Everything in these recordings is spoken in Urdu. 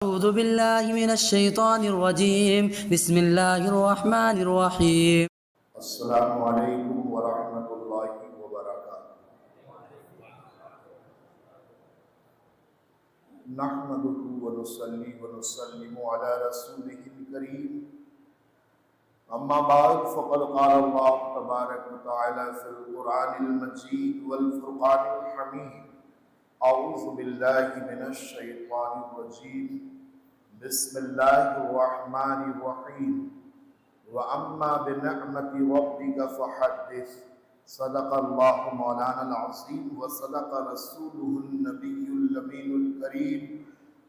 أعوذ بالله من الشيطان الرجيم بسم الله الرحمن الرحيم السلام علیکم ورحمۃ اللہ وبرکاتہ۔ نحمده ونصلي ونسلم على رسوله الكريم، اما بعد فقد قال اللہ تبارک وتعالی فی القرآن المجید والفرقان الحمید، اعوذ باللہ من الشیطان الرجیم، بسم اللہ الرحمن الرحیم، وَأَمَّا بِنِعْمَةِ رَبِّكَ فَحَدِّثْ۔ صدق اللہ مولانا العظیم وصدق رسولہ النبی الامین الکریم،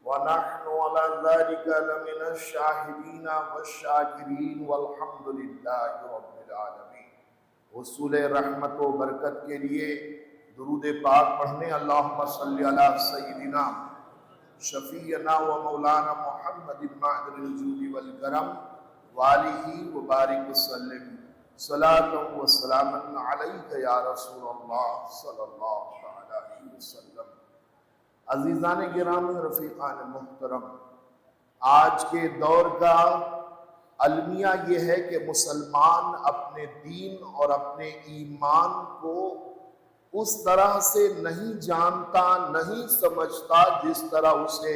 وَنَحْنُ عَلَى ذَلِكَ لَمِنَ الشَّاهِدِينَ وَالشَّاكِرِينَ وَالْحَمْدُ لِلَّهِ رَبِّ الْعَالَمِينَ۔ حصول رحمت و برکت کے لیے درود پاک پڑھنے، اللہم صلی علی سیدنا شفیعنا و مولانا محمد معدن الجود والکرم وآلہ وبارک وسلم، صلاۃ و سلام علیک یا رسول اللہ صلی اللہ علیہ وسلم۔ عزیزان گرامی، رفیقان محترم، آج کے دور کا المیہ یہ ہے کہ مسلمان اپنے دین اور اپنے ایمان کو اس طرح سے نہیں جانتا، نہیں سمجھتا جس طرح اسے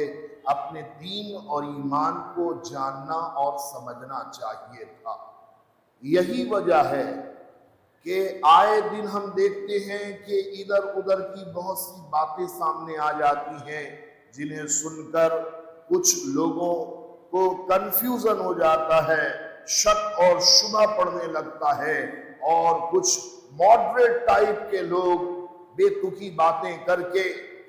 اپنے دین اور ایمان کو جاننا اور سمجھنا چاہیے تھا۔ یہی وجہ ہے کہ آئے دن ہم دیکھتے ہیں کہ ادھر ادھر کی بہت سی باتیں سامنے آ جاتی ہیں جنہیں سن کر کچھ لوگوں کو کنفیوژن ہو جاتا ہے، شک اور شبہ پڑنے لگتا ہے، اور کچھ ماڈریٹ ٹائپ کے لوگ بے تکی باتیں کر کے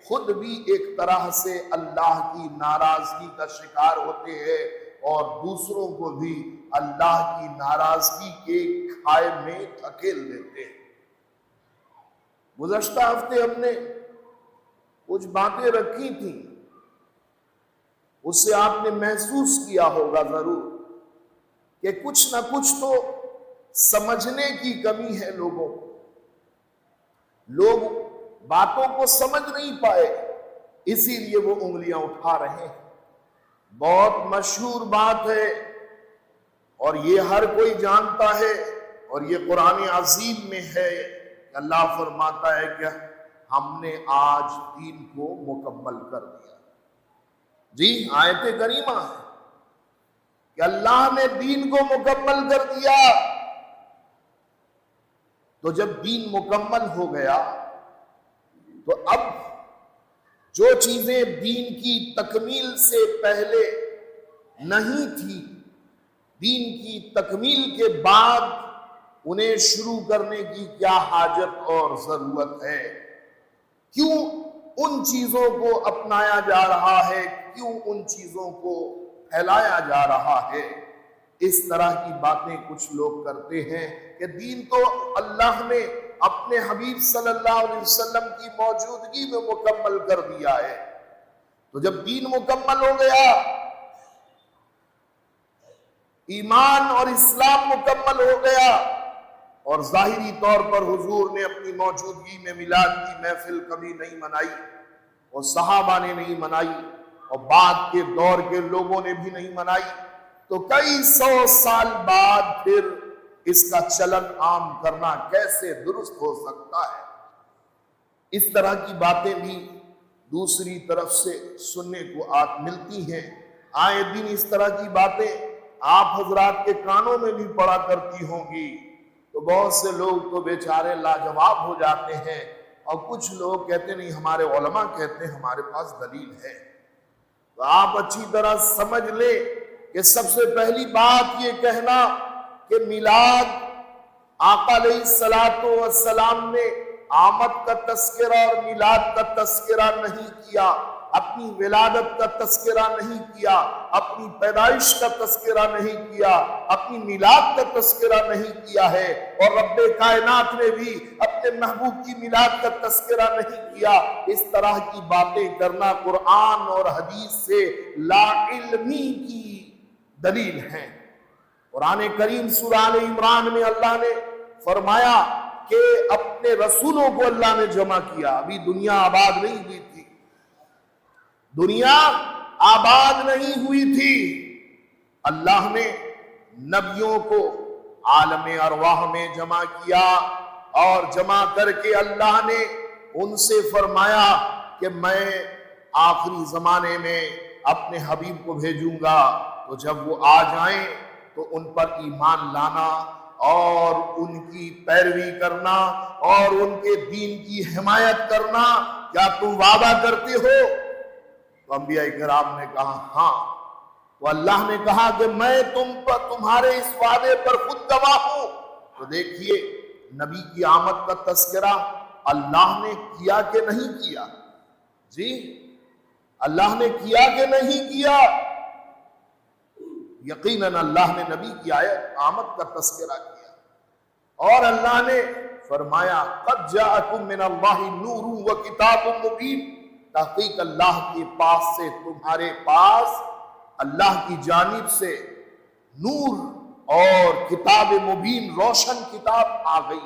خود بھی ایک طرح سے اللہ کی ناراضگی کا شکار ہوتے ہیں اور دوسروں کو بھی اللہ کی ناراضگی کے کھائے میں دھکیل دیتے ہیں۔ گزشتہ ہفتے ہم نے کچھ باتیں رکھی تھیں، اس سے آپ نے محسوس کیا ہوگا ضرور کہ کچھ نہ کچھ تو سمجھنے کی کمی ہے لوگوں کو، لوگ باتوں کو سمجھ نہیں پائے، اسی لیے وہ انگلیاں اٹھا رہے ہیں۔ بہت مشہور بات ہے اور یہ ہر کوئی جانتا ہے، اور یہ قرآن عظیم میں ہے کہ اللہ فرماتا ہے کہ ہم نے آج دین کو مکمل کر دیا۔ جی، آیت کریمہ ہے کہ اللہ نے دین کو مکمل کر دیا۔ تو جب دین مکمل ہو گیا تو اب جو چیزیں دین کی تکمیل سے پہلے نہیں تھی، دین کی تکمیل کے بعد انہیں شروع کرنے کی کیا حاجت اور ضرورت ہے؟ کیوں ان چیزوں کو اپنایا جا رہا ہے؟ کیوں ان چیزوں کو پھیلایا جا رہا ہے؟ اس طرح کی باتیں کچھ لوگ کرتے ہیں کہ دین تو اللہ نے اپنے حبیب صلی اللہ علیہ وسلم کی موجودگی میں مکمل کر دیا ہے۔ تو جب دین مکمل ہو گیا، ایمان اور اسلام مکمل ہو گیا، اور ظاہری طور پر حضور نے اپنی موجودگی میں میلاد کی محفل کبھی نہیں منائی، اور صحابہ نے نہیں منائی، اور بعد کے دور کے لوگوں نے بھی نہیں منائی، تو کئی سو سال بعد پھر اس کا چلن عام کرنا کیسے درست ہو سکتا ہے؟ اس طرح کی باتیں بھی دوسری طرف سے سننے کو ملتی ہیں۔ آئے دن اس طرح کی باتیں آپ حضرات کے کانوں میں بھی پڑا کرتی ہوں گی، تو بہت سے لوگ تو بیچارے لاجواب ہو جاتے ہیں، اور کچھ لوگ کہتے نہیں، ہمارے علماء کہتے ہیں، ہمارے پاس دلیل ہے۔ تو آپ اچھی طرح سمجھ لیں کہ سب سے پہلی بات یہ کہنا کہ میلاد آقا علیہ السلام نے آمد کا تذکرہ اور میلاد کا تذکرہ نہیں کیا، اپنی ولادت کا تذکرہ نہیں کیا، اپنی پیدائش کا تذکرہ نہیں کیا، اپنی میلاد کا تذکرہ نہیں کیا ہے، اور رب کائنات نے بھی اپنے محبوب کی میلاد کا تذکرہ نہیں کیا۔ اس طرح کی باتیں کرنا قرآن اور حدیث سے لا علمی کی دلیل ہیں۔ قرآن کریم سورہ آل عمران میں اللہ نے فرمایا کہ اپنے رسولوں کو اللہ نے جمع کیا، ابھی دنیا آباد نہیں ہوئی تھی، دنیا آباد نہیں ہوئی تھی، اللہ نے نبیوں کو عالم ارواح میں جمع کیا، اور جمع کر کے اللہ نے ان سے فرمایا کہ میں آخری زمانے میں اپنے حبیب کو بھیجوں گا، تو جب وہ آ جائیں تو ان پر ایمان لانا اور ان کی پیروی کرنا اور ان کے دین کی حمایت کرنا، کیا تم وعدہ کرتے ہو؟ تو انبیاء کرام نے کہا ہاں۔ تو اللہ نے کہا کہ میں تمہارے اس وعدے پر خود گواہ ہوں۔ تو دیکھیے نبی کی آمد کا تذکرہ اللہ نے کیا کہ نہیں کیا؟ جی اللہ نے کیا کہ نہیں کیا؟ یقیناً اللہ نے نبی کی آمد کا تذکرہ کیا، اور اللہ نے فرمایا قد جاءکم من اللہ نور و کتاب مبین، تحقیق اللہ کے پاس سے تمہارے پاس اللہ کی جانب سے نور اور کتاب مبین، روشن کتاب آ گئی۔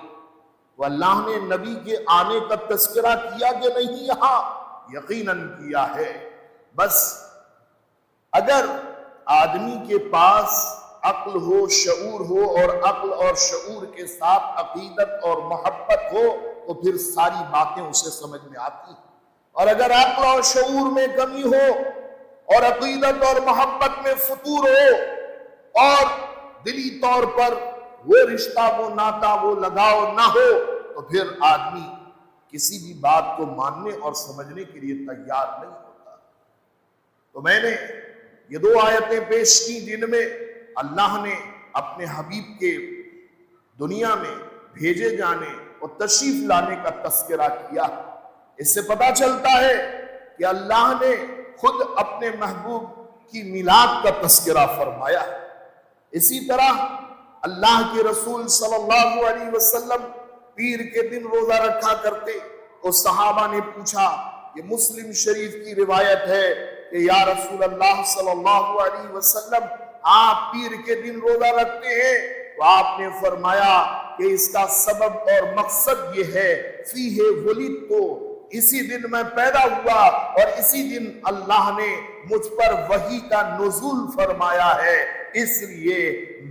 تو اللہ نے نبی کے آنے کا تذکرہ کیا کہ نہیں؟ یہاں یقیناً کیا ہے۔ بس اگر آدمی کے پاس عقل ہو، شعور ہو، اور عقل اور شعور کے ساتھ عقیدت اور محبت ہو تو پھر ساری باتیں اسے سمجھ میں آتی ہیں، اور اگر عقل اور شعور میں کمی ہو اور عقیدت اور محبت میں فتور ہو اور دلی طور پر وہ رشتہ، وہ ناتا، وہ لگاؤ نہ ہو تو پھر آدمی کسی بھی بات کو ماننے اور سمجھنے کے لیے تیار نہیں ہوتا۔ تو میں نے یہ دو آیتیں پیش کی جن میں اللہ نے اپنے حبیب کے دنیا میں بھیجے جانے اور تشریف لانے کا تذکرہ کیا۔ اس سے پتہ چلتا ہے کہ اللہ نے خود اپنے محبوب کی میلاد کا تذکرہ فرمایا۔ اسی طرح اللہ کے رسول صلی اللہ علیہ وسلم پیر کے دن روزہ رکھا کرتے، اور صحابہ نے پوچھا، یہ مسلم شریف کی روایت ہے کہ یا رسول اللہ صلی اللہ علیہ وسلم آپ پیر کے دن روزہ رکھتے ہیں؟ تو آپ نے فرمایا کہ اس کا سبب اور مقصد یہ ہے فیہ ولدت، اسی دن میں پیدا ہوا اور اسی دن اللہ نے مجھ پر وحی کا نزول فرمایا ہے، اس لیے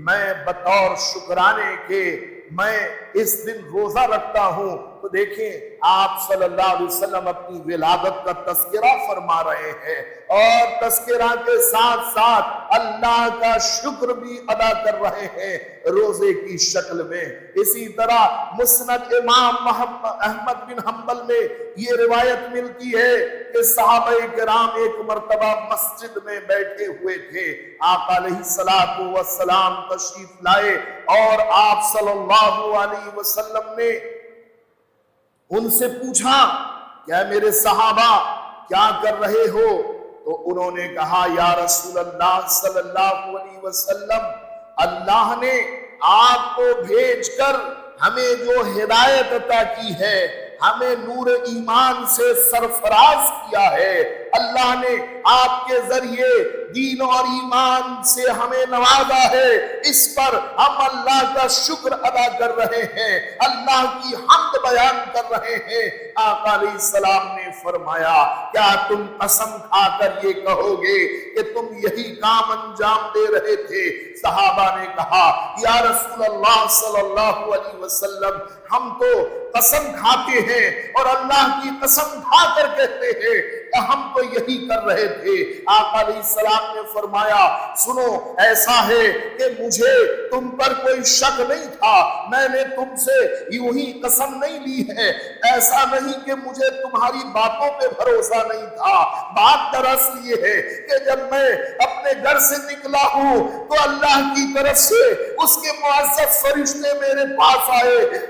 میں بطور شکرانے کے میں اس دن روزہ رکھتا ہوں۔ تو دیکھیں آپ صلی اللہ علیہ وسلم اپنی ولادت کا تذکرہ فرما رہے ہیں، اور تذکرہ کے ساتھ ساتھ اللہ کا شکر بھی ادا کر رہے ہیں روزے کی شکل میں۔ اسی طرح مسند امام احمد بن حنبل میں یہ روایت ملتی ہے کہ صحابہ کرام ایک مرتبہ مسجد میں بیٹھے ہوئے تھے، آقا علیہ السلام تشریف لائے، اور آپ صلی اللہ علیہ وسلم نے ان سے پوچھا کیا میرے صحابہ کیا کر رہے ہو؟ تو انہوں نے کہا یا رسول اللہ صلی اللہ علیہ وسلم، اللہ نے آپ کو بھیج کر ہمیں جو ہدایت عطا کی ہے، ہمیں نور ایمان سے سرفراز کیا ہے، اللہ نے آپ کے ذریعے دین اور ایمان سے ہمیں نوازا ہے، اس پر ہم اللہ کا شکر ادا کر رہے ہیں، اللہ کی حمد بیان کر رہے ہیں۔ آقا علیہ السلام نے فرمایا کیا تم قسم کھا کر یہ کہو گے کہ تم یہی کام انجام دے رہے تھے؟ صحابہ نے کہا یا رسول اللہ صلی اللہ علیہ وسلم، ہم تو قسم کھاتے ہیں اور اللہ کی قسم کھا کر کہتے ہیں کہ ہم تو یہی کر رہے تھے۔ آقا علیہ السلام نے فرمایا سنو، ایسا ہے کہ مجھے تم پر کوئی شک نہیں تھا، میں نے تم سے یوں ہی قسم نہیں لی ہے، ایسا نہیں کہ مجھے تمہاری باتوں پہ بھروسہ نہیں تھا، بات دراصل یہ ہے کہ جب میں اپنے گھر سے نکلا ہوں تو اللہ کی طرف سے اس کے معزز فرشتے میرے پاس آئے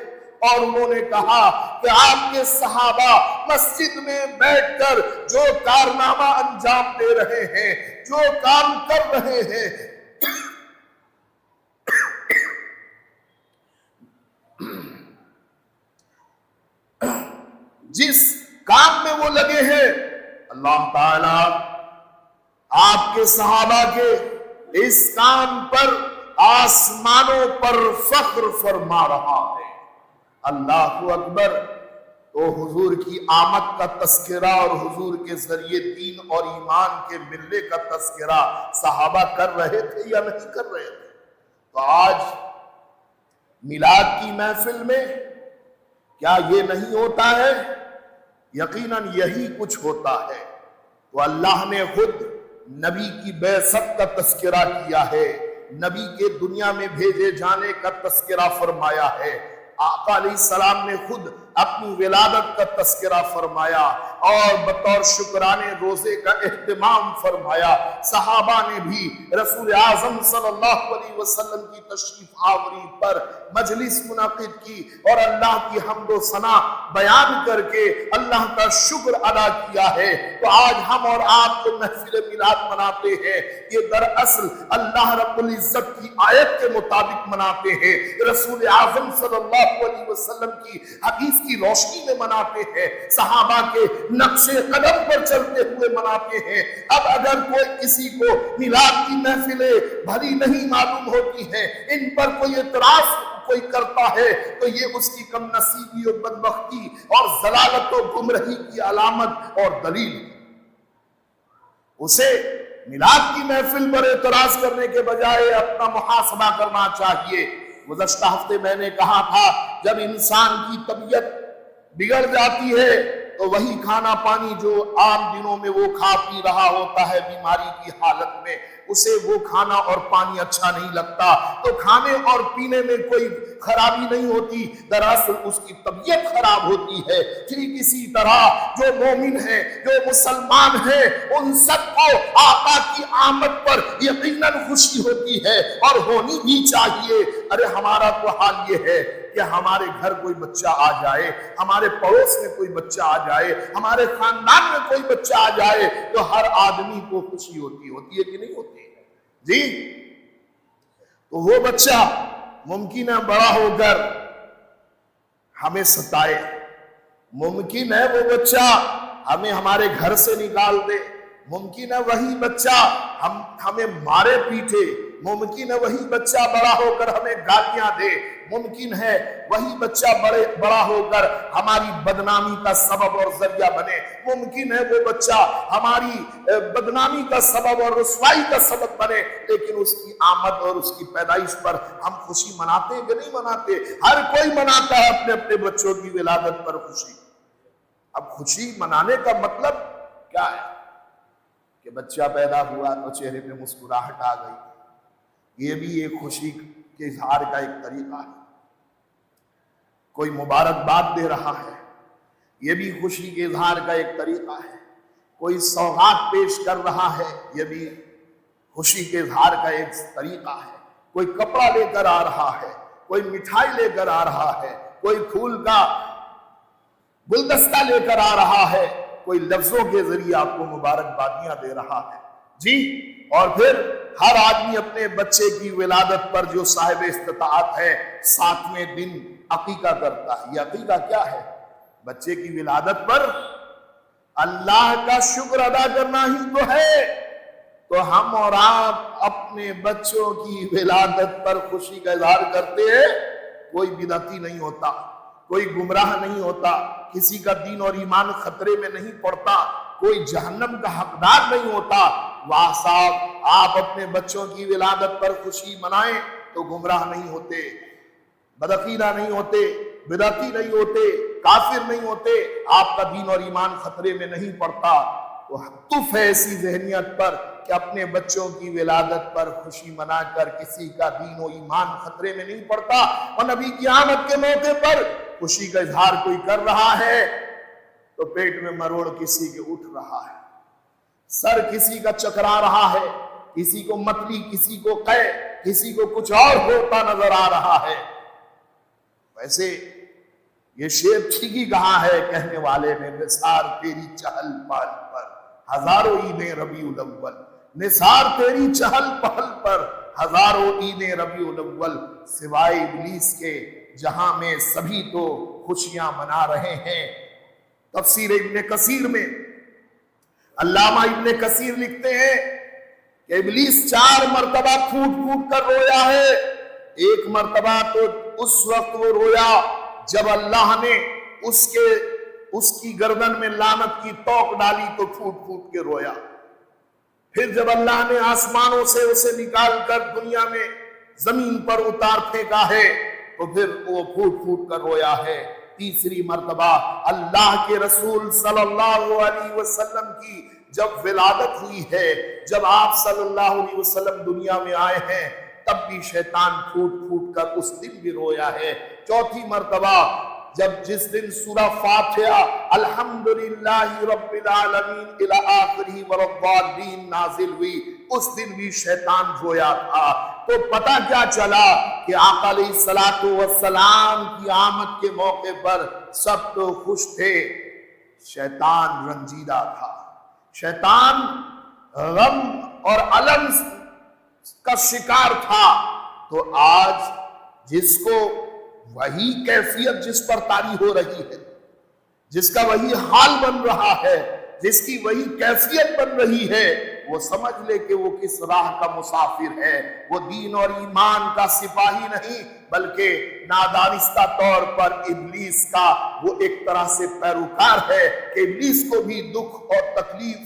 اور انہوں نے کہا کہ آپ کے صحابہ مسجد میں بیٹھ کر جو کارنامہ انجام دے رہے ہیں، جو کام کر رہے ہیں، جس کام میں وہ لگے ہیں، اللہ تعالیٰ آپ کے صحابہ کے اس کام پر آسمانوں پر فخر فرما رہا ہے۔ اللہ اکبر۔ تو حضور کی آمد کا تذکرہ اور حضور کے ذریعے دین اور ایمان کے ملنے کا تذکرہ صحابہ کر رہے تھے یا نہیں کر رہے تھے؟ تو آج میلاد کی محفل میں کیا یہ نہیں ہوتا ہے؟ یقیناً یہی کچھ ہوتا ہے۔ تو اللہ نے خود نبی کی بعثت کا تذکرہ کیا ہے، نبی کے دنیا میں بھیجے جانے کا تذکرہ فرمایا ہے، آقا علیہ السلام نے خود اپنی ولادت کا تذکرہ فرمایا اور بطور شکرانے روزے کا اہتمام فرمایا۔ صحابہ نے بھی رسول اعظم صلی اللہ علیہ وسلم کی تشریف آوری پر مجلس منعقد کی اور اللہ کی حمد و ثنا بیان کر کے اللہ کا شکر ادا کیا ہے۔ تو آج ہم اور آپ جو محفل میلاد مناتے ہیں، یہ دراصل اللہ رب العزت کی آیت کے مطابق مناتے ہیں، رسول اعظم صلی اللہ علیہ وسلم کی حدیث کی روشنی میں مناتے ہیں، صحابہ کے نقش قدم پر چلتے ہوئے مناتے ہیں۔ اب اگر کوئی کسی کو میلاد کی محفلیں بھلی نہیں معلوم ہوتی ہیں، ان پر کوئی اعتراض کوئی کرتا ہے تو یہ اس کی کم نصیبی و بدبختی اور ضلالت و گمراہی کی علامت اور دلیل ہے۔ اسے میلاد کی محفل پر اعتراض کرنے کے بجائے اپنا محاسبہ کرنا چاہیے۔ گزشتہ ہفتے میں نے کہا تھا، جب انسان کی طبیعت بگڑ جاتی ہے تو وہی کھانا پانی جو عام دنوں میں وہ کھا پی رہا ہوتا ہے بیماری کی حالت میں، اسے وہ کھانا اور پانی اچھا نہیں لگتا، تو کھانے اور پینے میں کوئی خرابی نہیں ہوتی، دراصل اس کی طبیعت خراب ہوتی ہے۔ ٹھیک اسی طرح جو مومن ہے، جو مسلمان ہے، ان سب کو آقا کی آمد پر یقیناً خوشی ہوتی ہے اور ہونی بھی چاہیے۔ ارے ہمارا تو حال یہ ہے کہ ہمارے گھر کوئی بچہ آ جائے، ہمارے پڑوس میں کوئی بچہ آ جائے، ہمارے خاندان میں کوئی بچہ آ جائے تو ہر آدمی کو خوشی ہوتی ہے کہ نہیں ہوتی؟ جی، تو وہ بچہ ممکن ہے بڑا ہو کر ہمیں ستائے، ممکن ہے وہ بچہ ہمیں ہمارے گھر سے نکال دے، ممکن ہے وہی بچہ ہمیں مارے پیٹے، ممکن ہے وہی بچہ بڑا ہو کر ہمیں گالیاں دے، ممکن ہے وہی بچہ بڑا ہو کر ہماری بدنامی کا سبب اور ذریعہ بنے، ممکن ہے وہ بچہ ہماری بدنامی کا سبب اور رسوائی کا سبب بنے، لیکن اس کی آمد اور اس کی پیدائش پر ہم خوشی مناتے ہیں کہ نہیں مناتے؟ ہر کوئی مناتا ہے اپنے اپنے بچوں کی ولادت پر خوشی۔ اب خوشی منانے کا مطلب کیا ہے؟ کہ بچہ پیدا ہوا تو چہرے پہ مسکراہٹ آ گئی، یہ بھی ایک خوشی کے اظہار کا ایک طریقہ ہے۔ کوئی مبارکباد دے رہا ہے، یہ بھی خوشی کے اظہار کا ایک طریقہ ہے۔ کوئی سوغات پیش کر رہا ہے، یہ بھی خوشی کے اظہار کا ایک طریقہ ہے۔ کوئی کپڑا لے کر آ رہا ہے، کوئی مٹھائی لے کر آ رہا ہے، کوئی پھول کا گلدستہ لے کر آ رہا ہے، کوئی لفظوں کے ذریعے آپ کو مبارکبادیاں دے رہا ہے۔ جی، اور پھر ہر آدمی اپنے بچے کی ولادت پر جو صاحب استطاعت ہے 7ویں دن عقیقہ کرتا ہے۔ یہ عقیقہ کیا ہے؟ بچے کی ولادت پر اللہ کا شکر ادا کرنا ہی تو ہے۔ تو ہم اور آپ اپنے بچوں کی ولادت پر خوشی کا اظہار کرتے ہیں، کوئی بدعتی نہیں ہوتا، کوئی گمراہ نہیں ہوتا، کسی کا دین اور ایمان خطرے میں نہیں پڑتا، کوئی جہنم کا حقدار نہیں ہوتا۔ واہ صاحب، آپ اپنے بچوں کی ولادت پر خوشی منائیں تو گمراہ نہیں ہوتے، بدعقیدہ نہیں ہوتے، بدعتی نہیں ہوتے، کافر نہیں ہوتے، آپ کا دین اور ایمان خطرے میں نہیں پڑتا۔ تو تف ہے ایسی ذہنیت پر کہ اپنے بچوں کی ولادت پر خوشی منا کر کسی کا دین و ایمان خطرے میں نہیں پڑتا، اور نبی کی آمد کے موقع پر خوشی کا اظہار کوئی کر رہا ہے تو پیٹ میں مروڑ کسی کے اٹھ رہا ہے، سر کسی کا چکرا رہا ہے، کسی کو متلی، کسی کو قے، کسی کو کچھ اور ہوتا نظر آ رہا ہے۔ ویسے یہ شعر ٹھیک ہی کہا ہے کہنے والے نے، نثار تیری چہل پہل پر ہزاروں عیدیں ربیع الاول، نثار تیری چہل پہل پر ہزاروں عیدیں ربیع الاول، سوائے ابلیس کے جہاں میں سبھی تو خوشیاں منا رہے ہیں۔ تفسیر ابن کثیر میں علامہ ابن کثیر لکھتے ہیں کہ ابلیس 4 مرتبہ پھوٹ پھوٹ کر رویا ہے۔ ایک مرتبہ تو اس وقت وہ رویا جب اللہ نے اس کے اس کی گردن میں لعنت کی توق ڈالی تو پھوٹ پھوٹ کے رویا. پھر جب اللہ نے آسمانوں سے اسے نکال کر دنیا میں زمین پر اتار پھینکا ہے تو پھر وہ پھوٹ پھوٹ کر رویا ہے. تیسری مرتبہ اللہ کے رسول صلی اللہ علیہ وسلم کی جب ولادت ہوئی ہے، جب آپ صلی اللہ علیہ وسلم دنیا میں آئے ہیں، تب بھی شیطان پھوٹ پھوٹ کر اس دن بھی رویا ہے. چوتھی مرتبہ جب جس دن سورہ فاتحہ الحمدللہ رب العالمین الی آخرہ والضالین نازل ہوئی، اس دن بھی شیطان رویا تھا. تو پتہ کیا چلا کہ آقا علیہ الصلوۃ والسلام کی آمد کے موقع پر سب تو خوش تھے، شیطان رنجیدہ تھا. شیطان غم اور الم کا شکار تھا. تو آج جس کو وہی کیفیت جس پر طاری ہو رہی ہے، جس کا وہی حال بن رہا ہے، جس کی وہی کیفیت بن رہی ہے، وہ سمجھ لے کہ وہ کس راہ کا مسافر ہے. وہ دین اور ایمان کا سپاہی نہیں بلکہ نادانستہ طور پر ابلیس کا وہ ایک طرح سے پیروکار ہے کہ ابلیس کو بھی دکھ اور تکلیف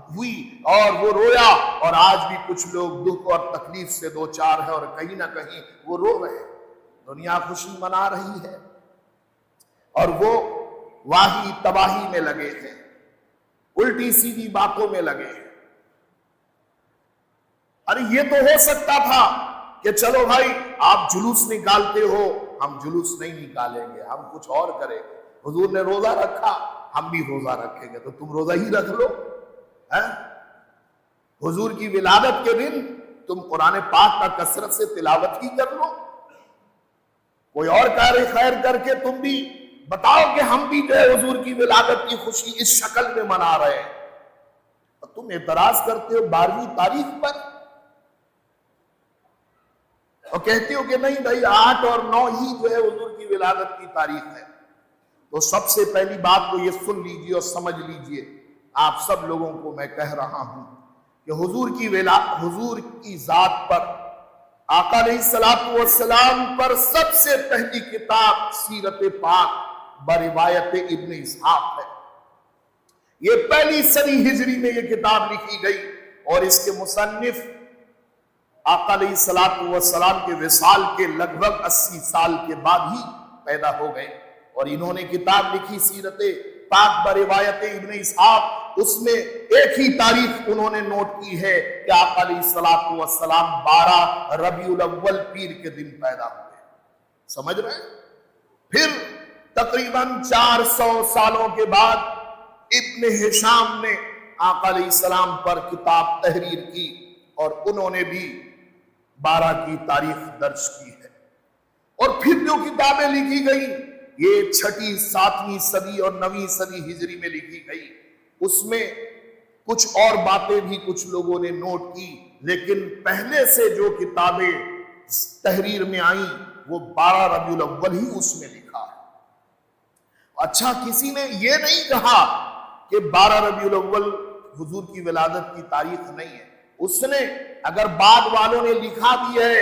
ہوئی اور وہ رویا. اور آج بھی کچھ لوگ دکھ اور تکلیف سے دو چار ہیں اور کہیں نہ کہیں وہ رو رہے ہیں. دنیا خوشی منا رہی ہے اور وہ واہی تباہی میں لگے ہیں، الٹی سیدھی باتوں میں لگے ہیں. ارے یہ تو ہو سکتا تھا کہ چلو بھائی آپ جلوس نکالتے ہو، ہم جلوس نہیں نکالیں گے، ہم کچھ اور کریں گے. حضور نے روزہ رکھا، ہم بھی روزہ رکھیں گے، تو تم روزہ ہی رکھ لو. حضور کی ولادت کے دن تم قرآن پاک کا کثرت سے تلاوت ہی کر لو، کوئی اور کار خیر کر کے تم بھی بتاؤ کہ ہم بھی جو ہے حضور کی ولادت کی خوشی اس شکل میں منا رہے ہیں. اور تم اعتراض کرتے ہو 12ویں تاریخ پر اور کہتے ہو کہ نہیں بھائی 8 اور 9 ہی جو ہے حضور کی ولادت کی تاریخ ہے. تو سب سے پہلی بات تو یہ سن لیجئے اور سمجھ لیجئے، آپ سب لوگوں کو میں کہہ رہا ہوں کہ حضور کی ذات پر، آقا علیہ الصلوۃ والسلام پر سب سے پہلی کتاب سیرت پاک بروایت ابن اسحاق ہے. یہ پہلی صدی ہجری میں یہ کتاب لکھی گئی اور اس کے مصنف آقا علیہ الصلوۃ والسلام کے وصال کے لگ بھگ 80 سال کے بعد ہی پیدا ہو گئے. اور انہوں نے کتاب لکھی سیرت پاک بروایت ابن اسحاق. اس میں ایک ہی تاریخ انہوں نے نوٹ کی ہے کہ آقا علیہ الصلوۃ والسلام 12 ربیع الاول پیر کے دن پیدا ہوئے. سمجھ رہے ہیں؟ پھر تقریباً 400 سالوں کے بعد ابن ہشام نے آقا علیہ السلام پر کتاب تحریر کی اور انہوں نے بھی 12 کی تاریخ درج کی ہے. اور پھر جو کتابیں لکھی گئی یہ 6ٹھی 7ویں صدی اور 9ویں صدی ہجری میں لکھی گئی. اس میں کچھ اور باتیں بھی کچھ لوگوں نے نوٹ کی، لیکن پہلے سے جو کتابیں تحریر میں آئیں وہ 12 ربیع الاول ہی اس میں لکھا ہے. اچھا، کسی نے یہ نہیں کہا کہ 12 ربیع الاول حضور کی ولادت کی تاریخ نہیں ہے. اس نے اگر بعد والوں نے لکھا بھی ہے،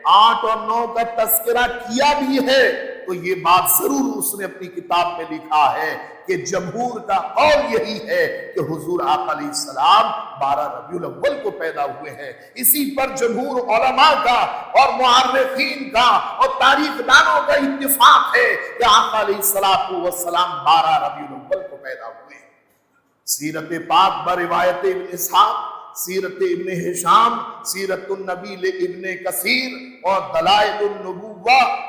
8 اور 9 کا تذکرہ کیا بھی ہے، تو یہ بات ضرور اس نے اپنی کتاب میں لکھا ہے کہ جمہور کا قول یہی ہے کہ حضور آقا علیہ السلام 12 ربیع الاول کو پیدا ہوئے ہیں. اسی پر جمہور علماء کا اور معرخین کا اور تاریخ دانوں کا اتفاق ہے کہ آقا علیہ السلام 12 ربیع الاول کو پیدا ہوئے. سیرت پاک بروایت ابن اسحاق، سیرت ابن ہشام، سیرت النبی ابن کثیر اور دلائل النبوہ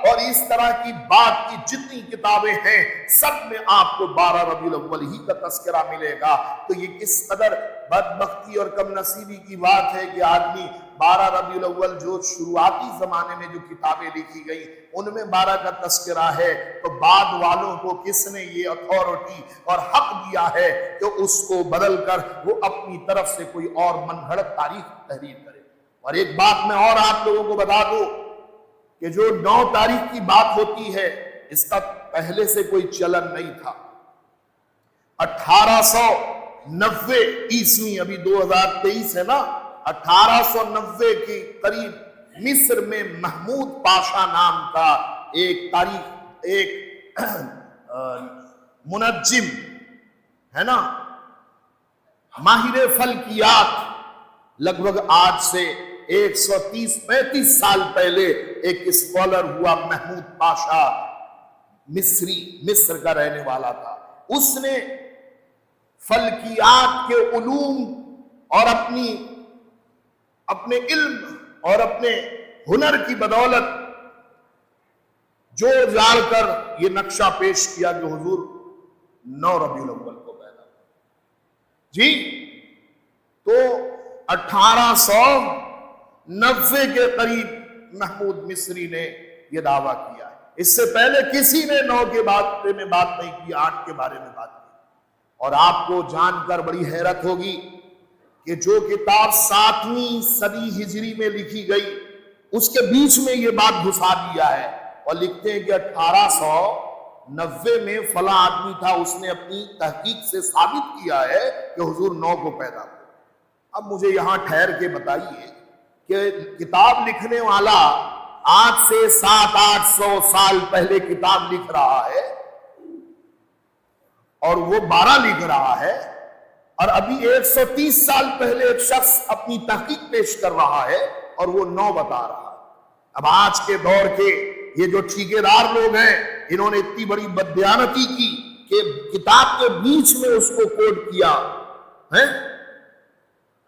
اور اس طرح کی بات کی جتنی کتابیں ہیں سب میں آپ کو 12 ربیع الاول ہی کا تذکرہ ملے گا. تو یہ کس قدر بدبختی اور کم نصیبی کی بات ہے کہ آدمی 12 ربیع الاول جو شروعاتی زمانے میں جو کتابیں لکھی گئی ان میں 12 کا تذکرہ ہے، تو بعد والوں کو کس نے یہ اتھارٹی اور حق دیا ہے کہ اس کو بدل کر وہ اپنی طرف سے کوئی اور من گھڑت تاریخ تحریر کرے. اور ایک بات میں اور آپ لوگوں کو بتا دوں کہ جو 9 تاریخ کی بات ہوتی ہے اس کا پہلے سے کوئی چلن نہیں تھا. 1890 عیسوی، ابھی 2023 ہے نا، 1890 کے قریب مصر میں محمود پاشا نام کا ایک منجم ہے نا، ماہر فلکیات، لگ بھگ آج سے 130-35 سال پہلے ایک اسکالر ہوا محمود پاشا، مصر کا رہنے والا تھا. اس نے فلکیات کے علوم اور اپنے علم اور اپنے ہنر کی بدولت جوڑ جاڑ کر یہ نقشہ پیش کیا کہ حضور 9 ربیع الاول کو پیدا ہوا. جی تو 1890 کے قریب محمود مصری نے یہ دعویٰ کیا ہے. اس سے پہلے کسی نے 9 کے بارے میں بات نہیں کی، 8 کے بارے میں بات کی. اور آپ کو جان کر بڑی حیرت ہوگی کہ جو کتاب 7ویں صدی ہجری میں لکھی گئی اس کے بیچ میں یہ بات گھسا دیا ہے اور لکھتے ہیں کہ 1890 میں فلاں آدمی تھا، اس نے اپنی تحقیق سے ثابت کیا ہے کہ حضور 9 کو پیدا ہوا. اب مجھے یہاں ٹھہر کے بتائیے کہ کتاب لکھنے والا آج سے 700-800 سال پہلے کتاب لکھ رہا ہے اور وہ 12 لکھ رہا ہے، اور ابھی 130 سال پہلے ایک شخص اپنی تحقیق پیش کر رہا ہے اور وہ 9 بتا رہا ہے. اب آج کے دور کے یہ جو ٹھیکیدار لوگ ہیں انہوں نے اتنی بڑی بددیانتی کی کہ کتاب کے بیچ میں اس کو کوٹ کیا ہے.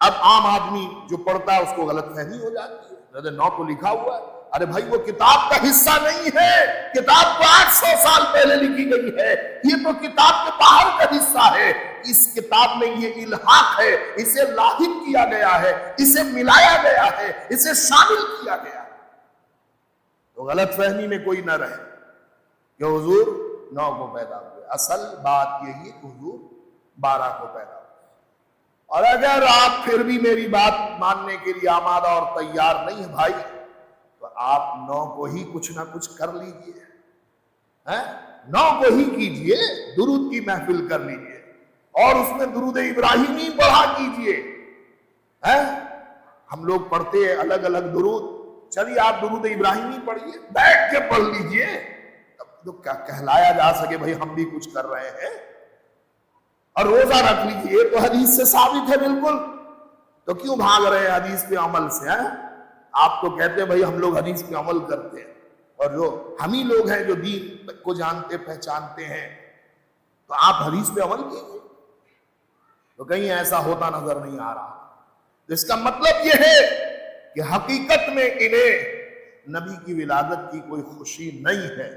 اب عام آدمی جو پڑھتا ہے اس کو غلط فہمی ہو جاتی ہے، 9 کو لکھا ہوا ہے. ارے بھائی وہ کتاب کا حصہ نہیں ہے، کتاب کو 800 سال پہلے لکھی گئی ہے، یہ تو کتاب کے باہر کا حصہ ہے. اس کتاب میں یہ الحاق ہے، اسے لاحق کیا گیا ہے، اسے ملایا گیا ہے، اسے شامل کیا گیا ہے. تو غلط فہمی میں کوئی نہ رہے کہ حضور 9 کو پیدا ہوئے. اصل بات یہی ہے کہ حضور 12 کو پیدا ہوئے. اور اگر آپ پھر بھی میری بات ماننے کے لیے آمادہ اور تیار نہیں ہیں بھائی، تو آپ 9 کو ہی کچھ نہ کچھ کر لیجئے، 9 کو ہی کیجئے، درود کی محفل کر لیجئے اور اس میں درود ابراہیمی پڑھا کیجئے. ہم لوگ پڑھتے ہیں الگ الگ درود، چلیے آپ درود ابراہیمی پڑھیے، بیٹھ کے پڑھ لیجئے، تب تو کیا کہلایا جا سکے بھائی ہم بھی کچھ کر رہے ہیں. اور روزہ رکھ لیجئے، یہ تو حدیث سے ثابت ہے بالکل، تو کیوں بھاگ رہے ہیں حدیث پہ عمل سے؟ آپ تو کہتے ہیں بھائی ہم لوگ حدیث پہ عمل کرتے ہیں، اور جو ہم ہی لوگ ہیں جو دین کو جانتے پہچانتے ہیں، تو آپ حدیث پہ عمل کیجئے. تو کہیں ایسا ہوتا نظر نہیں آ رہا. تو اس کا مطلب یہ ہے کہ حقیقت میں انہیں نبی کی ولادت کی کوئی خوشی نہیں ہے،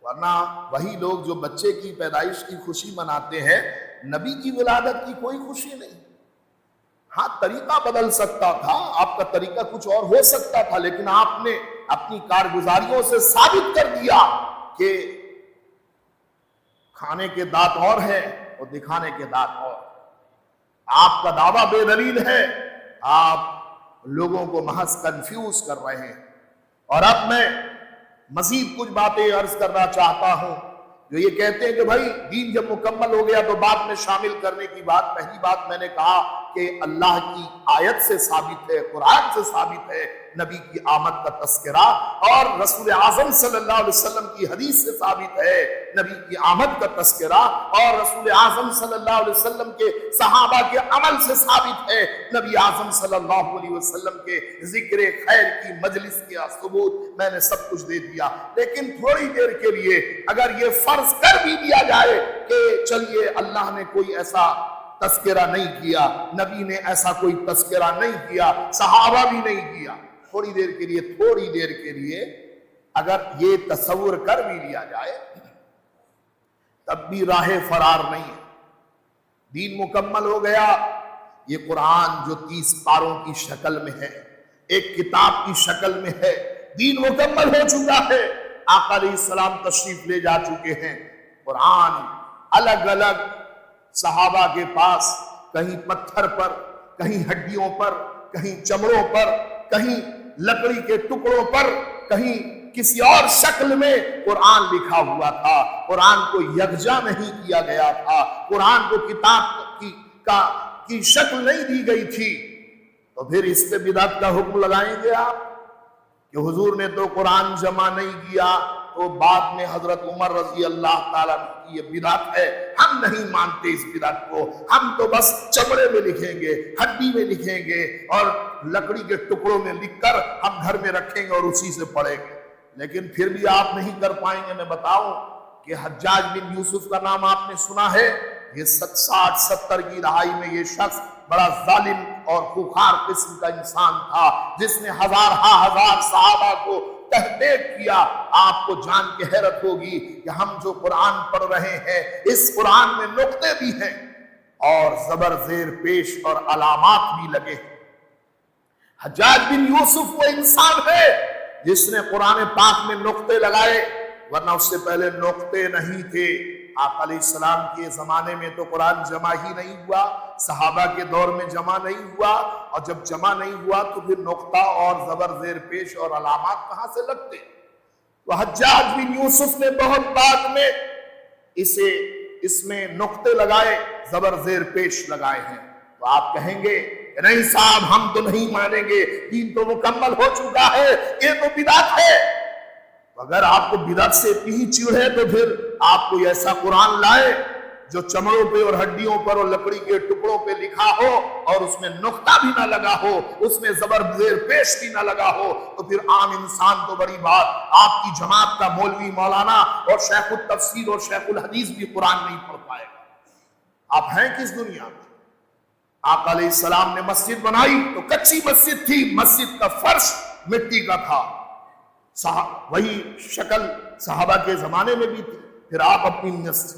ورنہ وہی لوگ جو بچے کی پیدائش کی خوشی مناتے ہیں، نبی کی ولادت کی کوئی خوشی نہیں. ہاں طریقہ بدل سکتا تھا، آپ کا طریقہ کچھ اور ہو سکتا تھا، لیکن آپ نے اپنی کارگزاریوں سے ثابت کر دیا کہ کھانے کے دانت اور ہے اور دکھانے کے دانت اور. آپ کا دعویٰ بے دلیل ہے، آپ لوگوں کو محض کنفیوز کر رہے ہیں. اور اب میں مزید کچھ باتیں عرض کرنا چاہتا ہوں جو یہ کہتے ہیں کہ بھائی دین جب مکمل ہو گیا تو بعد میں شامل کرنے کی بات. پہلی بات میں نے کہا کہ اللہ کی آیت سے ثابت ہے، قرآن سے ثابت ہے نبی کی آمد کا تذکرہ، اور رسول اعظم صلی اللہ علیہ وسلم کی حدیث سے ثابت ہے نبی کی آمد کا تذکرہ، اور رسول اعظم صلی اللہ علیہ وسلم کے صحابہ کے عمل سے ثابت ہے نبی اعظم صلی اللہ علیہ وسلم کے ذکر خیر کی مجلس کا ثبوت. میں نے سب کچھ دے دیا، لیکن تھوڑی دیر کے لیے اگر یہ فرض کر بھی دیا جائے کہ چلیے اللہ نے کوئی ایسا تذکرہ نہیں کیا، نبی نے ایسا کوئی تذکرہ نہیں کیا، صحابہ بھی نہیں کیا، تھوڑی دیر کے لیے اگر یہ تصور کر بھی لیا جائے تب بھی راہ فرار نہیں ہے. دین مکمل ہو گیا. یہ قرآن جو 30 پاروں کی شکل میں ہے، ایک کتاب کی شکل میں ہے، دین مکمل ہو چکا ہے. آقا علیہ السلام تشریف لے جا چکے ہیں. قرآن الگ الگ صحابہ کے پاس کہیں پتھر پر، کہیں ہڈیوں پر، کہیں چمڑوں پر، کہیں لکڑی کے ٹکڑوں پر، کہیں کسی اور شکل میں قرآن لکھا ہوا تھا. قرآن کو یکجا نہیں کیا گیا تھا، قرآن کو کتاب کی شکل نہیں دی گئی تھی. تو پھر اس پہ بدعت کا حکم لگائیں گے آپ کہ حضور نے تو قرآن جمع نہیں کیا، تو بعد میں حضرت عمر رضی اللہ تعالیٰ کی یہ بدعت ہے، ہم نہیں مانتے اس بدعت کو، ہم تو بس چمڑے میں لکھیں گے، ہڈی میں لکھیں گے اور لکڑی کے ٹکڑوں میں لکھ کر ہم گھر میں رکھیں گے اور اسی سے پڑھیں گے۔ لیکن پھر بھی آپ نہیں کر پائیں گے۔ میں بتاؤں کہ حجاج بن یوسف کا نام آپ نے سنا ہے، یہ 60-70 کی دہائی میں یہ شخص بڑا ظالم اور خوخار قسم کا انسان تھا، جس نے ہزار صحابہ کو تحقیق کیا۔ آپ کو جان کے حیرت ہوگی کہ ہم جو قرآن پڑھ رہے ہیں اس قرآن میں نقطے بھی ہیں اور زبر زیر پیش اور علامات بھی لگے۔ حجاج بن یوسف وہ انسان ہے جس نے قرآن پاک میں نقطے لگائے، ورنہ اس سے پہلے نقطے نہیں تھے۔ آقا علیہ السلام کے زمانے میں تو قرآن جمع ہی نہیں ہوا، صحابہ کے دور میں جمع نہیں ہوا، اور جب جمع نہیں ہوا تو پھر نقطہ اور زبر زیر پیش اور علامات کہاں سے لگتے؟ تو حجاج بن یوسف نے بہت بعد میں اس میں نقطے لگائے، زبر زیر پیش لگائے ہیں۔ تو آپ کہیں گے کہ نہیں صاحب ہم تو نہیں مانیں گے، دین تو مکمل ہو چکا ہے، یہ تو بدعت ہے۔ اگر آپ کو بدعت سے اتنی چڑ ہے تو پھر آپ کوئی ایسا قرآن لائے جو چمڑوں پہ اور ہڈیوں پر اور لکڑی کے ٹکڑوں پہ لکھا ہو اور اس میں نقطہ بھی نہ لگا ہو، اس میں زبر زیر پیش بھی نہ لگا ہو، تو پھر عام انسان تو بڑی بات، آپ کی جماعت کا مولوی مولانا اور شیخ التفسیر اور شیخ الحدیث بھی قرآن نہیں پڑھ پائے گا۔ آپ ہیں کس دنیا میں؟ آقا علیہ السلام نے مسجد بنائی تو کچی مسجد تھی، مسجد کا فرش مٹی کا تھا، وہی شکل صحابہ کے زمانے میں بھی تھی۔ پھر آپ اپنی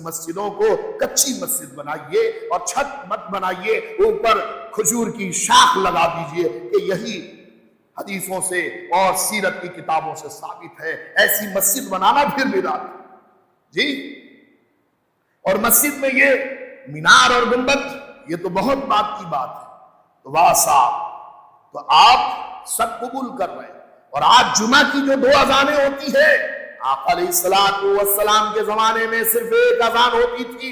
مسجدوں کو کچی مسجد بنائیے اور چھت مت بنائیے، اوپر کھجور کی شاخ لگا دیجئے، کہ یہی حدیثوں سے اور سیرت کی کتابوں سے ثابت ہے۔ ایسی مسجد بنانا پھر بدعت جی۔ اور مسجد میں یہ مینار اور گنبد، یہ تو بہت بات کی بات ہے۔ تو واہ صاحب، تو آپ سب قبول کر رہے ہیں۔ اور آج جمعہ کی جو 2 اذانیں ہوتی ہے، آقا علیہ السلام کے زمانے میں صرف ایک اذان ہوتی تھی،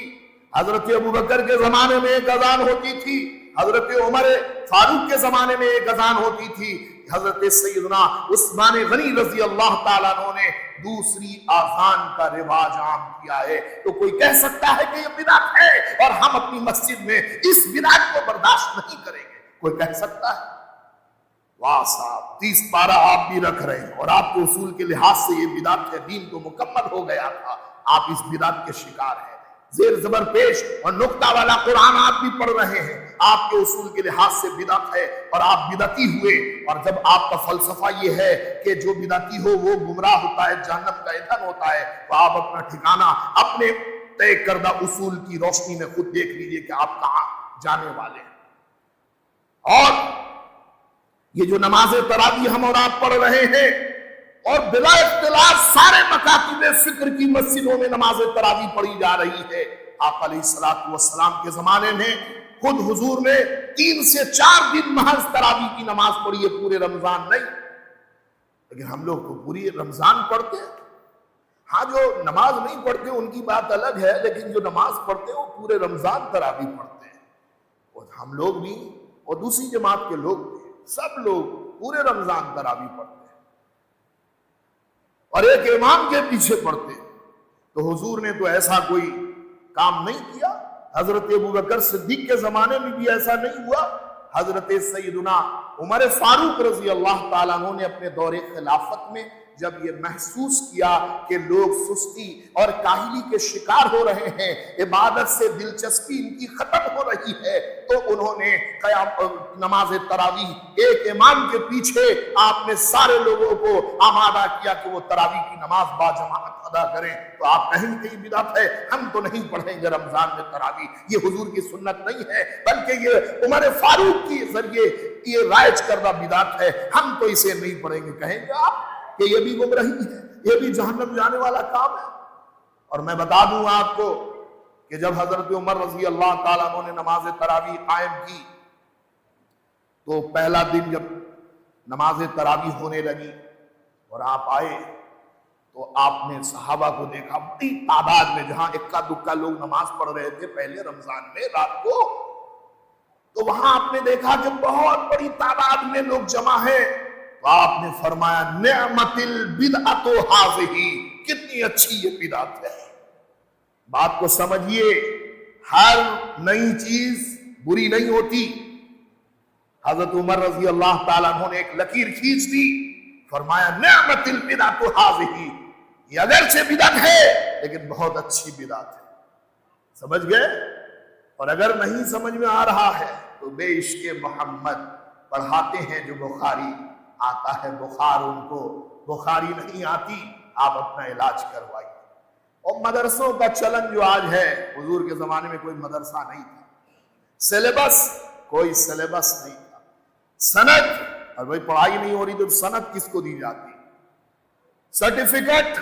حضرت ابوبکر کے زمانے میں ایک اذان ہوتی تھی، حضرت عمر فاروق کے زمانے میں ایک اذان ہوتی تھی، حضرت سیدنا عثمان غنی رضی اللہ تعالیٰ عنہ نے دوسری اذان کا رواج عام کیا ہے۔ تو کوئی کہہ سکتا ہے کہ یہ بدعت ہے اور ہم اپنی مسجد میں اس بدعت کو برداشت نہیں کریں گے؟ کوئی کہہ سکتا ہے؟ واہ صاحب، 30 پارہ آپ بھی رکھ رہے ہیں اور آپ کے اصول کے لحاظ سے یہ بدعت ہے، دین تو مکمل ہو گیا تھا، آپ اس بدعت کے شکار ہیں۔ زیر زبر پیش اور نقطہ والا قرآن آپ بھی پڑھ رہے ہیں، آپ کے اصول کے لحاظ سے بدعت ہے اور آپ بدعتی ہوئے۔ اور جب آپ کا فلسفہ یہ ہے کہ جو بدعتی ہو وہ گمراہ ہوتا ہے، جہنم کا ایندھن ہوتا ہے، تو آپ اپنا ٹھکانہ اپنے طے کردہ اصول کی روشنی میں خود دیکھ لیجئے کہ آپ کہاں جانے والے ہیں۔ اور یہ جو نماز تراویح ہم اور آپ پڑھ رہے ہیں، اور بلا اختلاف سارے مکاتب فکر کی مسجدوں میں نماز تراویح پڑھی جا رہی ہے۔ آقا علیہ السلام کے زمانے میں خود حضور نے 3 سے 4 دن محض تراویح کی نماز پڑھی ہے، پورے رمضان نہیں۔ لیکن ہم لوگ تو پوری رمضان پڑھتے ہیں۔ ہاں، جو نماز نہیں پڑھتے ان کی بات الگ ہے، لیکن جو نماز پڑھتے ہیں وہ پورے رمضان تراویح پڑھتے ہیں۔ اور ہم لوگ بھی اور دوسری جماعت کے لوگ بھی، سب لوگ پورے رمضان تراویح پڑھتے ہیں اور ایک امام کے پیچھے پڑھتے ہیں۔ تو حضور نے تو ایسا کوئی کام نہیں کیا۔ حضرت ابوبکر صدیق کے زمانے میں بھی ایسا نہیں ہوا۔ حضرت سیدنا عمر فاروق رضی اللہ تعالیٰ عنہ نے اپنے دور خلافت میں جب یہ محسوس کیا کہ لوگ سستی اور کاہلی کے شکار ہو رہے ہیں، عبادت سے دلچسپی ان کی ختم ہو رہی ہے، تو انہوں نے نماز تراویح ایک امام کے پیچھے آپ نے سارے لوگوں کو آمادہ کیا کہ وہ تراویح کی نماز باجماعت ادا کریں۔ تو آپ کہیں کہ یہ بدعت ہے، ہم تو نہیں پڑھیں گے رمضان میں تراویح، یہ حضور کی سنت نہیں ہے، بلکہ یہ عمر فاروق کے ذریعے یہ رائج کردہ بدعت ہے، ہم تو اسے نہیں پڑھیں گے۔ کہیں گے آپ کہ یہ بھی گمراہی ہے، یہ بھی جہنم جانے والا کام ہے۔ اور میں بتا دوں آپ کو کہ جب حضرت عمر رضی اللہ تعالیٰ عنہ نے نماز تراویح قائم کی تو پہلا دن جب نماز تراویح ہونے لگی اور آپ آئے تو آپ نے صحابہ کو دیکھا بڑی تعداد میں، جہاں اکا دکا لوگ نماز پڑھ رہے تھے پہلے رمضان میں رات کو، تو وہاں آپ نے دیکھا کہ بہت بڑی تعداد میں لوگ جمع ہیں۔ تو آپ نے فرمایا نعمت البدعۃ ھذہ، کتنی اچھی یہ بدعت ہے. بات کو سمجھیے، ہر نئی چیز بری نہیں ہوتی. حضرت عمر رضی اللہ تعالیٰ عنہ نے ایک لکیر کھینچ دی، فرمایا نعمت البدعۃ ھذہ، یہ اگرچہ بدعت ہے لیکن بہت اچھی بدعت ہے. سمجھ گئے؟ اور اگر نہیں سمجھ میں آ رہا ہے تو بے عشق محمد پڑھاتے ہیں جو بخاری آتا ہے، بخار ان کو بخاری نہیں آتی، آپ اپنا علاج کروائیے. اور مدرسوں کا چلن جو آج ہے، حضور کے زمانے میں کوئی مدرسہ نہیں تھا، سلیبس کوئی سلیبس نہیں تھا، سند، اور بھائی پڑھائی نہیں ہو رہی تو سند کس کو دی جاتی؟ سرٹیفکیٹ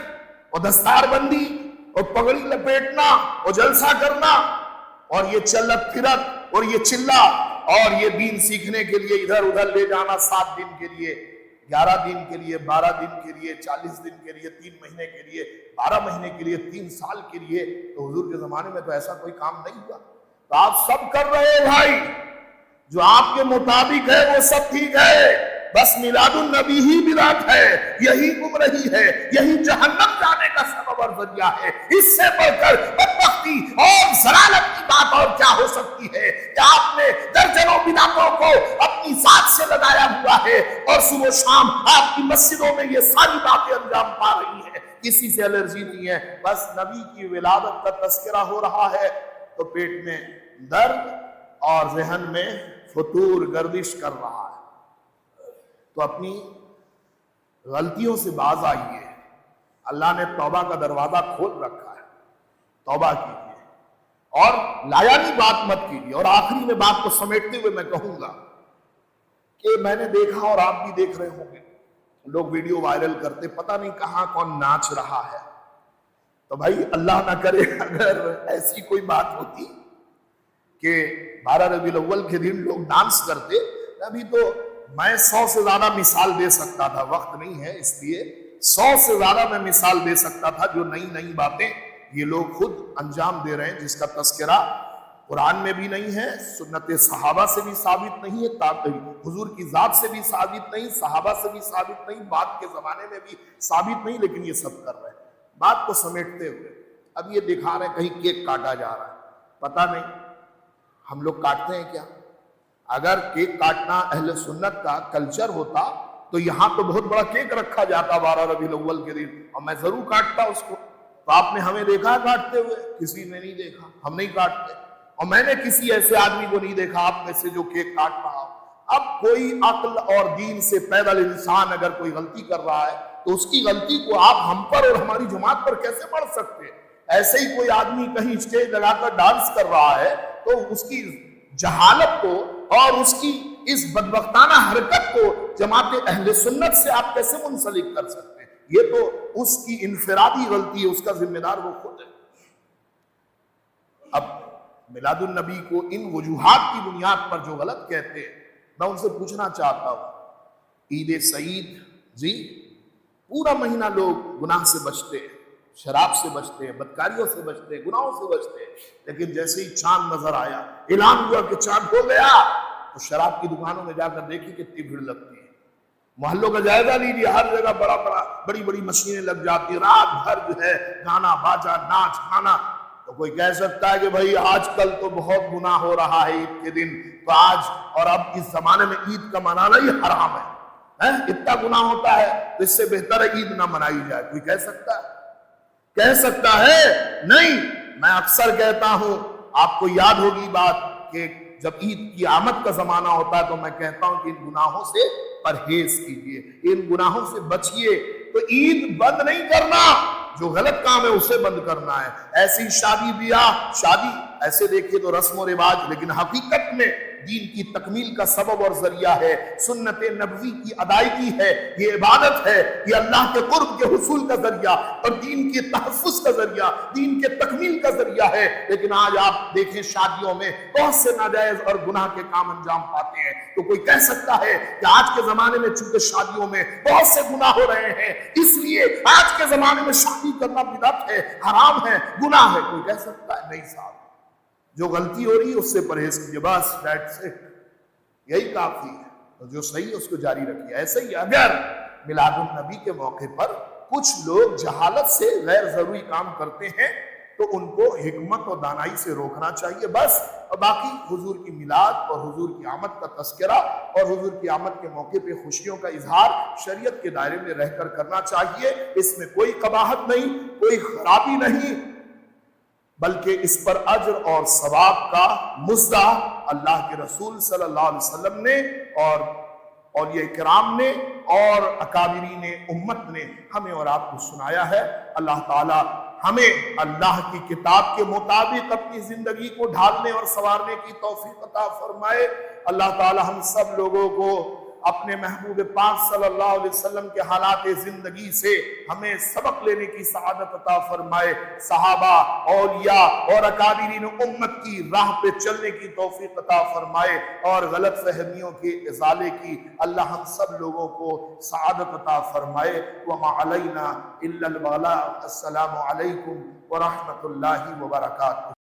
اور دستار بندی اور پگڑی لپیٹنا اور جلسہ کرنا اور یہ چلت پھرت اور یہ چلا اور یہ دین سیکھنے کے لیے ادھر ادھر لے جانا 7 دن کے لیے، 11 دن کے لیے، 12 دن کے لیے، 40 دن کے لیے، 3 مہینے کے لیے، 12 مہینے کے لیے، 3 سال کے لیے. تو حضور کے زمانے میں تو ایسا کوئی کام نہیں ہوا. تو آپ سب کر رہے ہو بھائی، جو آپ کے مطابق ہے وہ سب ٹھیک ہے، بس میلاد النبی ہی بدعت ہے، یہی گمراہی ہے، یہی جہنم جانے کا سبب اور ذریعہ ہے. اس سے بڑھ کر بدبختی اور ضلالت کی بات اور کیا ہو سکتی ہے کہ آپ نے درجنوں بدعتوں کو اپنی ذات سے لگایا ہوا ہے اور صبح و شام آپ کی مسجدوں میں یہ ساری باتیں انجام پا رہی ہیں. کسی سے الرجی نہیں ہے، بس نبی کی ولادت کا تذکرہ ہو رہا ہے تو پیٹ میں درد اور ذہن میں فطور گردش کر رہا ہے. تو اپنی غلطیوں سے باز آئیے، اللہ نے توبہ کا دروازہ کھول رکھا ہے، توبہ کیجیے اور لایانی بات مت کیجیے. اور آخری میں بات کو سمیٹتے ہوئے میں کہوں گا کہ میں نے دیکھا اور آپ بھی دیکھ رہے ہوں گے، لوگ ویڈیو وائرل کرتے، پتہ نہیں کہاں کون ناچ رہا ہے. تو بھائی اللہ نہ کرے اگر ایسی کوئی بات ہوتی کہ 12 ربیع الاول کے دن لوگ ڈانس کرتے، ابھی تو میں 100 سے زیادہ مثال دے سکتا تھا، وقت نہیں ہے اس لیے 100 سے زیادہ میں مثال دے سکتا تھا جو نئی باتیں یہ لوگ خود انجام دے رہے ہیں، جس کا تذکرہ قرآن میں بھی نہیں ہے، سنت صحابہ سے بھی ثابت نہیں ہے، حضور کی ذات سے بھی ثابت نہیں، صحابہ سے بھی ثابت نہیں، بعد کے زمانے میں بھی ثابت نہیں، لیکن یہ سب کر رہے ہیں. بات کو سمیٹتے ہوئے اب یہ دکھا رہے ہیں کہیں کیک کاٹا جا رہا ہے، پتہ نہیں ہم لوگ کاٹتے ہیں کیا؟ اگر کیک کاٹنا اہل سنت کا کلچر ہوتا تو یہاں تو بہت بڑا کیک رکھا جاتا 12 ربیع الاول کے دن، اور میں ضرور کاٹتا اس کو. تو آپ نے ہمیں دیکھا کاٹتے ہوئے؟ کسی نے نہیں دیکھا، ہم نہیں کاٹتے. اور میں نے کسی ایسے آدمی کو نہیں دیکھا آپ میں سے جو کیک کاٹ رہا ہو. اب کوئی عقل اور دین سے پیدل انسان اگر کوئی غلطی کر رہا ہے تو اس کی غلطی کو آپ ہم پر اور ہماری جماعت پر کیسے پڑھ سکتے ہیں؟ ایسے ہی کوئی آدمی کہیں اسٹیج لگا کر ڈانس کر رہا ہے تو اس کی جہالت کو اور اس کی اس بدبختانہ حرکت کو جماعت اہل سنت سے آپ کیسے منسلک کر سکتے ہیں؟ یہ تو اس کی انفرادی غلطی ہے، اس کا ذمہ دار وہ خود ہے. اب میلاد النبی کو ان وجوہات کی بنیاد پر جو غلط کہتے ہیں، میں ان سے پوچھنا چاہتا ہوں، عید سعید جی پورا مہینہ لوگ گناہ سے بچتے ہیں، شراب سے بچتے ہیں، بدکاریوں سے بچتے ہیں، گناہوں سے بچتے ہیں، لیکن جیسے ہی چاند نظر آیا، اعلان ہوا کہ چاند ہو گیا، تو شراب کی دکانوں میں جا کر دیکھیں کتنی بھیڑ لگتی ہے. محلوں کا جائزہ لیجیے، ہر جگہ بڑی مشینیں لگ جاتی ہیں، رات بھر جو ہے گانا باجا ناچ گانا. تو کوئی کہہ سکتا ہے کہ بھائی آج کل تو بہت گناہ ہو رہا ہے عید کے دن، تو آج اور اب اس زمانے میں عید کا منانا ہی حرام ہے، اتنا گناہ ہوتا ہے تو اس سے بہتر ہے عید نہ منائی جائے. کوئی کہہ سکتا ہے؟ کہہ سکتا ہے؟ نہیں. میں اکثر کہتا ہوں، آپ کو یاد ہوگی بات کہ جب عید کی آمد کا زمانہ ہوتا ہے تو میں کہتا ہوں کہ ان گناہوں سے پرہیز کیجئے، ان گناہوں سے بچئے. تو عید بند نہیں کرنا، جو غلط کام ہے اسے بند کرنا ہے. ایسی شادی بیاہ، شادی ایسے دیکھیے تو رسم و رواج، لیکن حقیقت میں دین کی تکمیل کا سبب اور ذریعہ ہے، سنت نبوی کی ادائیگی ہے، یہ عبادت ہے، یہ اللہ کے قرب کے حصول کا ذریعہ اور دین کے تحفظ کا ذریعہ، دین کے تکمیل کا ذریعہ ہے. لیکن آج آپ دیکھیں شادیوں میں بہت سے ناجائز اور گناہ کے کام انجام پاتے ہیں. تو کوئی کہہ سکتا ہے کہ آج کے زمانے میں چونکہ شادیوں میں بہت سے گناہ ہو رہے ہیں اس لیے آج کے زمانے میں شادی کرنا بدعت ہے، حرام ہے، گناہ ہے؟ کوئی کہہ سکتا ہے؟ نہیں صاحب، جو غلطی ہو رہی ہے اس سے پرہیز کیجیے، بس دیٹس اٹ، یہی کافی ہے. تو جو صحیح ہے اس کو جاری رکھیے. ایسے ہی اگر میلاد النبی کے موقع پر کچھ لوگ جہالت سے غیر ضروری کام کرتے ہیں تو ان کو حکمت اور دانائی سے روکنا چاہیے بس، اور باقی حضور کی میلاد اور حضور کی آمد کا تذکرہ اور حضور کی آمد کے موقع پہ خوشیوں کا اظہار شریعت کے دائرے میں رہ کر کرنا چاہیے۔ اس میں کوئی قباحت نہیں، کوئی خرابی نہیں، بلکہ اس پر اجر اور ثواب کا مزدہ اللہ کے رسول صلی اللہ علیہ وسلم نے اور اولیاء کرام نے اور اکابرین امت نے ہمیں اور آپ کو سنایا ہے۔ اللہ تعالی ہمیں اللہ کی کتاب کے مطابق اپنی زندگی کو ڈھالنے اور سنوارنے کی توفیق عطا فرمائے۔ اللہ تعالی ہم سب لوگوں کو اپنے محبوب پاک صلی اللہ علیہ وسلم کے حالات زندگی سے ہمیں سبق لینے کی سعادت عطا فرمائے، صحابہ، اولیاء اور اکابرین امت کی راہ پہ چلنے کی توفیق عطا فرمائے، اور غلط فہمیوں کے ازالے کی اللہ ہم سب لوگوں کو سعادت عطا فرمائے۔ وما علینا الا البلاغ۔ السلام علیکم ورحمۃ اللہ وبرکاتہ۔